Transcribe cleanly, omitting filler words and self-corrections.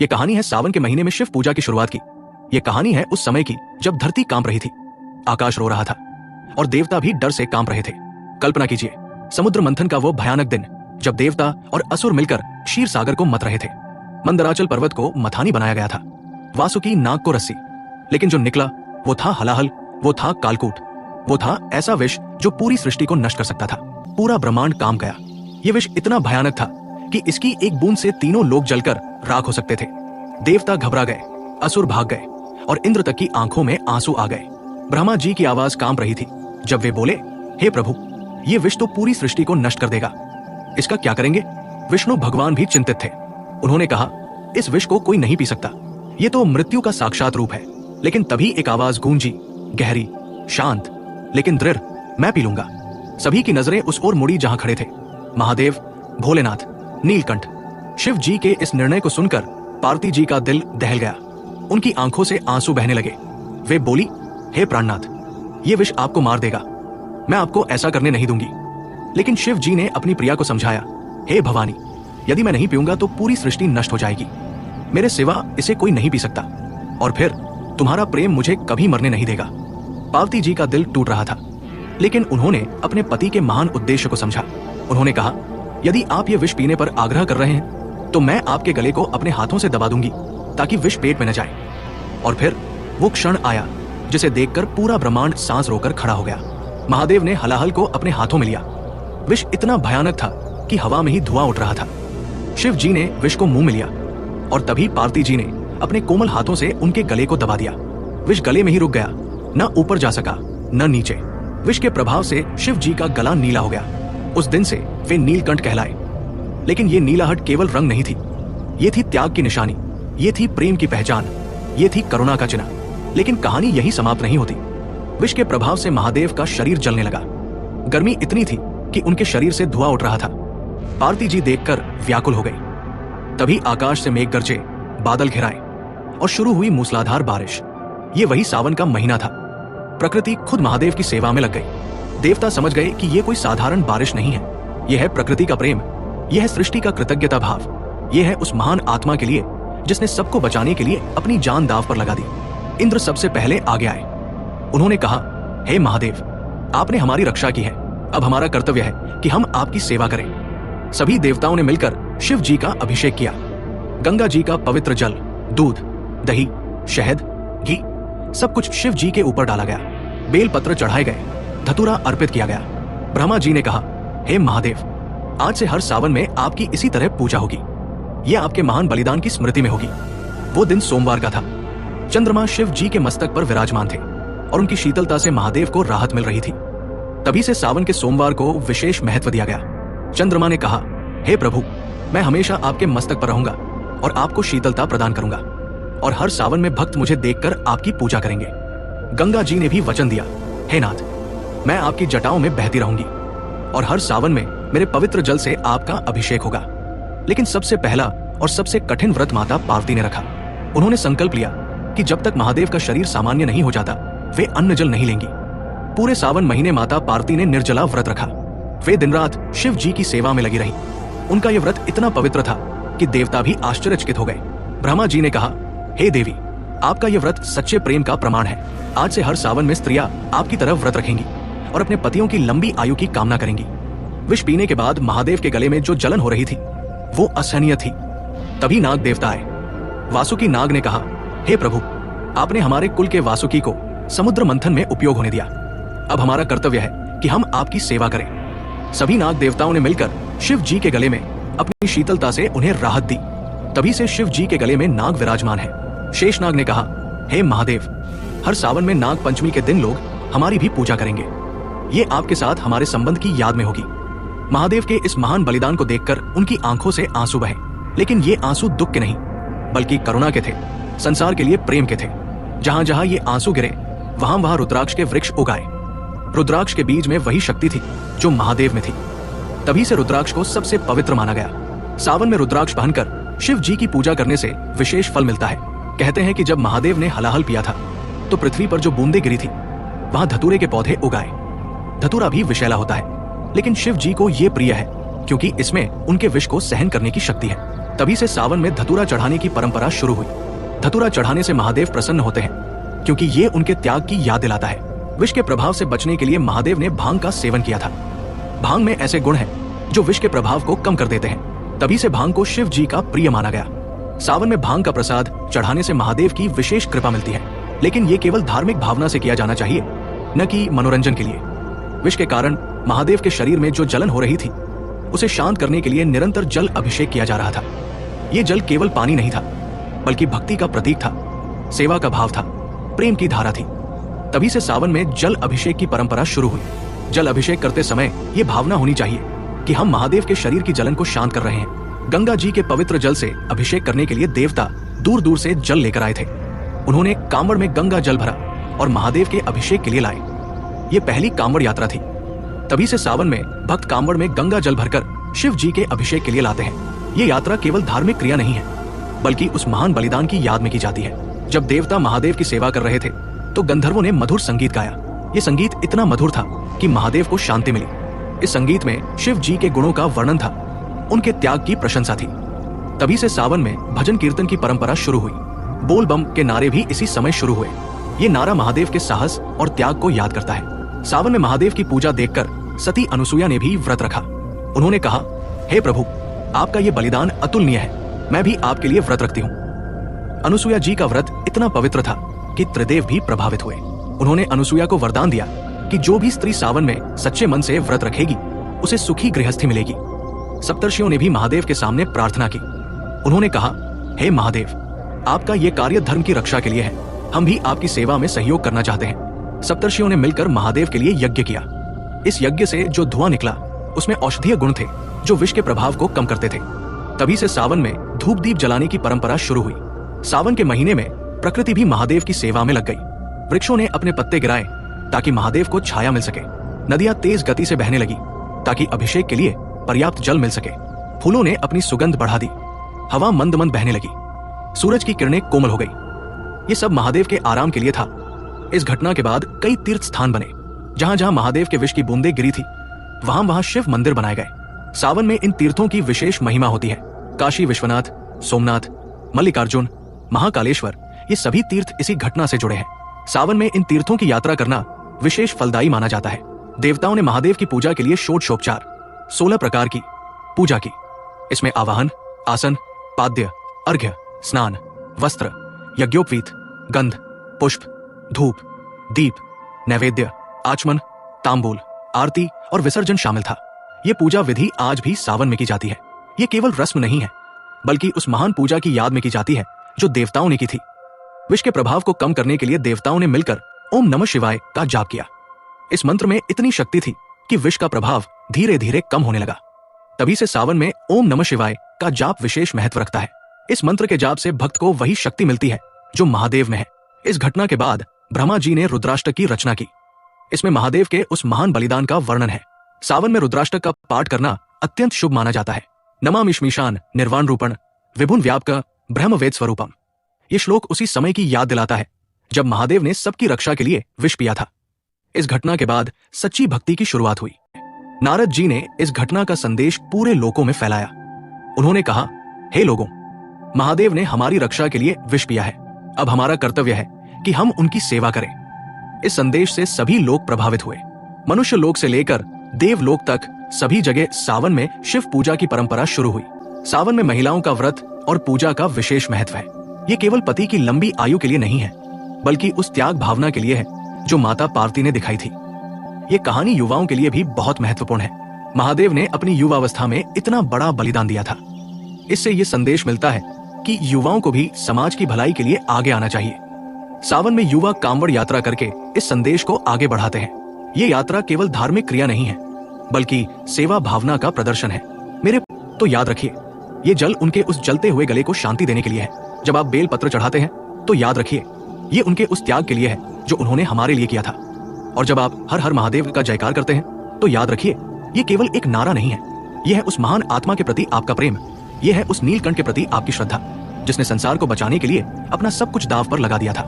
ये कहानी है सावन के महीने में शिव पूजा की शुरुआत की। ये कहानी है उस समय की जब धरती कांप रही थी, आकाश रो रहा था और देवता भी डर से कांप रहे थे। कल्पना कीजिए समुद्र मंथन का वो भयानक दिन जब देवता और असुर मिलकर क्षीर सागर को मत रहे थे। मंदराचल पर्वत को मथानी बनाया गया था, वासुकी नाग को रस्सी, लेकिन जो निकला वो था हलाहल, वो था कालकूट, वो था ऐसा विष जो पूरी सृष्टि को नष्ट कर सकता था। पूरा ब्रह्मांड कांप गया। ये विष इतना भयानक था कि इसकी एक बूंद से तीनों लोग जलकर राख हो सकते थे। देवता घबरा गए, असुर भाग गए और इंद्र तक की आंखों में आंसू आ गए। ब्रह्मा जी की आवाज कांप रही थी जब वे बोले, हे प्रभु, ये विष तो पूरी सृष्टि को नष्ट कर देगा, इसका क्या करेंगे? विष्णु भगवान भी चिंतित थे। उन्होंने कहा, इस विष को कोई नहीं पी सकता, ये तो मृत्यु का साक्षात रूप है। लेकिन तभी एक आवाज गूंजी, गहरी, शांत लेकिन दृढ़, मैं पी लूंगा। सभी की नजरें उस ओर मुड़ी जहां खड़े थे। महादेव, भोलेनाथ, नीलकंठ। शिव जी के इस निर्णय को सुनकर पार्वती जी का दिल दहल गया। उनकी आंखों से आंसू बहने लगे। वे बोली, हे प्राणनाथ, ये विष आपको मार देगा, मैं आपको ऐसा करने नहीं दूंगी। लेकिन शिव जी ने अपनी प्रिया को समझाया, हे भवानी, यदि मैं नहीं पीऊंगा तो पूरी सृष्टि नष्ट हो जाएगी, मेरे सिवा इसे कोई नहीं पी सकता, और फिर तुम्हारा प्रेम मुझे कभी मरने नहीं देगा। पार्वती जी का दिल टूट रहा था, लेकिन उन्होंने अपने पति के महान उद्देश्य को समझा। उन्होंने कहा, यदि आप ये विष पीने पर आग्रह कर रहे हैं तो मैं आपके गले को अपने हाथों से दबा दूंगी ताकि विष पेट में न जाए। और फिर वो क्षण आया जिसे देखकर पूरा ब्रह्मांड सांस रोकर खड़ा हो गया। महादेव ने हलाहल को अपने हाथों में लिया। विष इतना भयानक था कि हवा में ही धुआं उठ रहा था। शिव जी ने विष को मुंह में लिया और तभी पार्वती जी ने अपने कोमल हाथों से उनके गले को दबा दिया। विष गले में ही रुक गया, न ऊपर जा सका न नीचे। विष के प्रभाव से शिव जी का गला नीला हो गया। उस दिन से वे नीलकंठ कहलाए। लेकिन ये नीलाहट केवल रंग नहीं थी, ये थी त्याग की निशानी, ये थी प्रेम की पहचान, ये थी करुणा का चिन्ह। लेकिन कहानी यही समाप्त नहीं होती। विष के प्रभाव से महादेव का शरीर जलने लगा। गर्मी इतनी थी कि उनके शरीर से धुआं उठ रहा था। पार्वती जी देखकर व्याकुल हो गई। तभी आकाश से मेघ गरजे, बादल घिराए और शुरू हुई मूसलाधार बारिश। ये वही सावन का महीना था। प्रकृति खुद महादेव की सेवा में लग गई। देवता समझ गए कि यह कोई साधारण बारिश नहीं है, यह है प्रकृति का प्रेम, यह है सृष्टि का कृतज्ञता भाव, यह है उस महान आत्मा के लिए जिसने सबको बचाने के लिए अपनी जान दांव पर लगा दी। इंद्र सबसे पहले आगे आए। उन्होंने कहा, हे महादेव, आपने हमारी रक्षा की है, अब हमारा कर्तव्य है कि हम आपकी सेवा करें। सभी देवताओं ने मिलकर शिव जी का अभिषेक किया। गंगा जी का पवित्र जल, दूध, दही, शहद, घी सब कुछ शिव जी के ऊपर डाला गया। बेलपत्र चढ़ाए गए, धतूरा अर्पित किया गया। ब्रह्मा जी ने कहा, हे महादेव, आज से हर सावन में आपकी इसी तरह पूजा होगी। यह आपके महान बलिदान की स्मृति में होगी। वो दिन सोमवार का था। चंद्रमा शिव जी के मस्तक पर विराजमान थे और उनकी शीतलता से महादेव को राहत मिल रही थी। तभी से सावन के सोमवार को विशेष महत्व दिया गया। चंद्रमा ने कहा, हे प्रभु, मैं हमेशा आपके मस्तक पर रहूंगा और आपको शीतलता प्रदान करूंगा, और हर सावन में भक्त मुझे देखकर आपकी पूजा करेंगे। गंगा जी ने भी वचन दिया, हे नाथ, मैं आपकी जटाओं में बहती रहूंगी और हर सावन में मेरे पवित्र जल से आपका अभिषेक होगा। लेकिन सबसे पहला और सबसे कठिन व्रत माता पार्वती ने रखा। उन्होंने संकल्प लिया कि जब तक महादेव का शरीर सामान्य नहीं हो जाता वे अन्न जल नहीं लेंगी। पूरे सावन महीने माता पार्वती ने निर्जला व्रत रखा। वे दिन रात शिव जी की सेवा में लगी रही। उनका यह व्रत इतना पवित्र था कि देवता भी आश्चर्यचकित हो गए। ब्रह्मा जी ने कहा, हे देवी, आपका यह व्रत सच्चे प्रेम का प्रमाण है। आज से हर सावन में स्त्रियां आपकी तरफ व्रत रखेंगी और अपने पतियों की लंबी आयु की कामना करेंगी। विष पीने के बाद महादेव के गले में जो जलन हो रही थी वो असहनीय थी। तभी नाग देवता आए। वासुकी नाग ने कहा, हे प्रभु, आपने हमारे कुल के वासुकी को समुद्र मंथन में उपयोग होने दिया। अब हमारा कर्तव्य है कि हम आपकी सेवा करें। सभी नाग देवताओं ने मिलकर शिव जी के गले में अपनी शीतलता से उन्हें राहत दी। तभी से शिव जी के गले में नाग विराजमान है। शेषनाग ने कहा, हे महादेव, हर सावन में नाग पंचमी के दिन लोग हमारी भी पूजा करेंगे। ये आपके साथ हमारे संबंध की याद में होगी। महादेव के इस महान बलिदान को देखकर उनकी आंखों से आंसू बहे, लेकिन ये आंसू दुख के नहीं बल्कि करुणा के थे, संसार के लिए प्रेम के थे। जहां जहां ये आंसू गिरे वहां वहां रुद्राक्ष के वृक्ष उगाए। रुद्राक्ष के बीज में वही शक्ति थी जो महादेव में थी। तभी से रुद्राक्ष को सबसे पवित्र माना गया। सावन में रुद्राक्ष पहनकर शिव जी की पूजा करने से विशेष फल मिलता है। कहते हैं कि जब महादेव ने हलाहल पिया था तो पृथ्वी पर जो बूंदे गिरी थी वहां धतूरे के पौधे उगाए। धतूरा भी विषैला होता है, लेकिन शिव जी को ये प्रिय है क्योंकि इसमें उनके विष को सहन करने की शक्ति है। तभी से सावन में धतूरा चढ़ाने की परंपरा शुरू हुई। धतूरा चढ़ाने से महादेव प्रसन्न होते हैं क्योंकि ये उनके त्याग की याद दिलाता है। विष के प्रभाव से बचने के लिए महादेव ने भांग का सेवन किया था। भांग में ऐसे गुण हैं जो विष के प्रभाव को कम कर देते हैं। तभी से भांग को शिव जी का प्रिय माना गया। सावन में भांग का प्रसाद चढ़ाने से महादेव की विशेष कृपा मिलती है, लेकिन ये केवल धार्मिक भावना से किया जाना चाहिए, न कि मनोरंजन के लिए। विष के कारण महादेव के शरीर में जो जलन हो रही थी, उसे शांत करने के लिए निरंतर जल अभिषेक किया जा रहा था। ये जल केवल पानी नहीं था, बल्कि भक्ति का प्रतीक था, सेवा का भाव था, प्रेम की धारा थी। तभी से सावन में जल अभिषेक की परंपरा शुरू हुई। जल अभिषेक करते समय ये भावना होनी चाहिए कि हम महादेव के शरीर की जलन को शांत कर रहे हैं। गंगा जी के पवित्र जल से अभिषेक करने के लिए देवता दूर दूर से जल लेकर आए थे। उन्होंने कांवड़ में गंगा जल भरा और महादेव के अभिषेक के लिए लाए। ये पहली कांवड़ यात्रा थी। तभी से सावन में भक्त कांवड़ में गंगा जल भरकर शिव जी के अभिषेक के लिए लाते हैं। ये यात्रा केवल धार्मिक क्रिया नहीं है, बल्कि उस महान बलिदान की याद में की जाती है। जब देवता महादेव की सेवा कर रहे थे तो गंधर्वों ने मधुर संगीत गाया। ये संगीत इतना मधुर था कि महादेव को शांति मिली। इस संगीत में शिव जी के गुणों का वर्णन था, उनके त्याग की प्रशंसा थी। तभी से सावन में भजन कीर्तन की परंपरा शुरू हुई। बोल बम के नारे भी इसी समय शुरू हुए। ये नारा महादेव के साहस और त्याग को याद करता है। सावन में महादेव की पूजा देखकर सती अनुसुईया ने भी व्रत रखा। उन्होंने कहा, हे प्रभु, आपका ये बलिदान अतुलनीय है, मैं भी आपके लिए व्रत रखती हूँ। अनुसुईया जी का व्रत इतना पवित्र था कि त्रिदेव भी प्रभावित हुए। उन्होंने अनुसुईया को वरदान दिया कि जो भी स्त्री सावन में सच्चे मन से व्रत रखेगी, उसे सुखी गृहस्थी मिलेगी। सप्तर्षियों ने भी महादेव के सामने प्रार्थना की। उन्होंने कहा, हे महादेव, आपका ये कार्य धर्म की रक्षा के लिए है, हम भी आपकी सेवा में सहयोग करना चाहते हैं। सप्तर्षियों ने मिलकर महादेव के लिए यज्ञ किया। इस यज्ञ से जो धुआं निकला, उसमें औषधीय गुण थे जो विष के प्रभाव को कम करते थे। तभी से सावन में धूप दीप जलाने की परंपरा शुरू हुई। सावन के महीने में प्रकृति भी महादेव की सेवा में लग गई। वृक्षों ने अपने पत्ते गिराए ताकि महादेव को छाया मिल सके। नदियां तेज गति से बहने लगी ताकि अभिषेक के लिए पर्याप्त जल मिल सके। फूलों ने अपनी सुगंध बढ़ा दी। हवा मंद मंद बहने लगी। सूरज की किरणें कोमल हो गई। ये सब महादेव के आराम के लिए था। इस घटना के बाद कई तीर्थ स्थान बने। जहां जहां महादेव के विष की बूंदें गिरी थी, वहां वहां शिव मंदिर बनाए गए। सावन में इन तीर्थों की विशेष महिमा होती है। काशी विश्वनाथ, सोमनाथ, मल्लिकार्जुन, महाकालेश्वर, ये सभी तीर्थ इसी घटना से जुड़े हैं। सावन में इन तीर्थों की यात्रा करना विशेष फलदायी माना जाता है। देवताओं ने महादेव की पूजा के लिए षोडशोपचार 16 प्रकार की पूजा की। इसमें आवाहन, आसन, पाद्य, अर्घ्य, स्नान, वस्त्र, यज्ञोपवीत, गंध, पुष्प, धूप, दीप, नैवेद्य, आचमन, तांबूल, आरती और विसर्जन शामिल था। ये पूजा विधि आज भी सावन में की जाती है। ये केवल रस्म नहीं है, बल्कि उस महान पूजा की याद में की जाती है जो देवताओं ने की थी। विष के प्रभाव को कम करने के लिए देवताओं ने मिलकर ओम नमः शिवाय का जाप किया। इस मंत्र में इतनी शक्ति थी कि विष का प्रभाव धीरे धीरे कम होने लगा। तभी से सावन में ओम नमः शिवाय का जाप विशेष महत्व रखता है। इस मंत्र के जाप से भक्त को वही शक्ति मिलती है जो महादेव में है। इस घटना के बाद ब्रह्मा जी ने रुद्राष्टक की रचना की। इसमें महादेव के उस महान बलिदान का वर्णन है। सावन में रुद्राष्टक का पाठ करना अत्यंत शुभ माना जाता है। नमामिश्मीशान निर्वाण रूपण विभुन व्यापक ब्रह्म वेद स्वरूपम। ये श्लोक उसी समय की याद दिलाता है जब महादेव ने सबकी रक्षा के लिए विष पिया था। इस घटना के बाद सच्ची भक्ति की शुरुआत हुई। नारद जी ने इस घटना का संदेश पूरे लोकों में फैलाया। उन्होंने कहा, हे लोगों, महादेव ने हमारी रक्षा के लिए विष पिया है। अब हमारा कर्तव्य है कि हम उनकी सेवा करें। इस संदेश से सभी लोग प्रभावित हुए। मनुष्य लोक से लेकर देवलोक तक सभी जगह सावन में शिव पूजा की परंपरा शुरू हुई। सावन में महिलाओं का व्रत और पूजा का विशेष महत्व है। ये केवल पति की लंबी आयु के लिए नहीं है, बल्कि उस त्याग भावना के लिए है जो माता पार्वती ने दिखाई थी। ये कहानी युवाओं के लिए भी बहुत महत्वपूर्ण है। महादेव ने अपनी युवावस्था में इतना बड़ा बलिदान दिया था। इससे ये संदेश मिलता है कि युवाओं को भी समाज की भलाई के लिए आगे आना चाहिए। सावन में युवा कांवड़ यात्रा करके इस संदेश को आगे बढ़ाते हैं। ये यात्रा केवल धार्मिक क्रिया नहीं है, बल्कि सेवा भावना का प्रदर्शन है। मेरे तो याद रखिए, ये जल उनके उस जलते हुए गले को शांति देने के लिए है। जब आप बेल पत्र चढ़ाते हैं तो याद रखिए, ये उनके उस त्याग के लिए है जो उन्होंने हमारे लिए किया था। और जब आप हर हर महादेव का जयकार करते हैं तो याद रखिए, ये केवल एक नारा नहीं है, यह है उस महान आत्मा के प्रति आपका प्रेम। यह है उस नीलकंठ के प्रति आपकी श्रद्धा, जिसने संसार को बचाने के लिए अपना सब कुछ दांव पर लगा दिया था।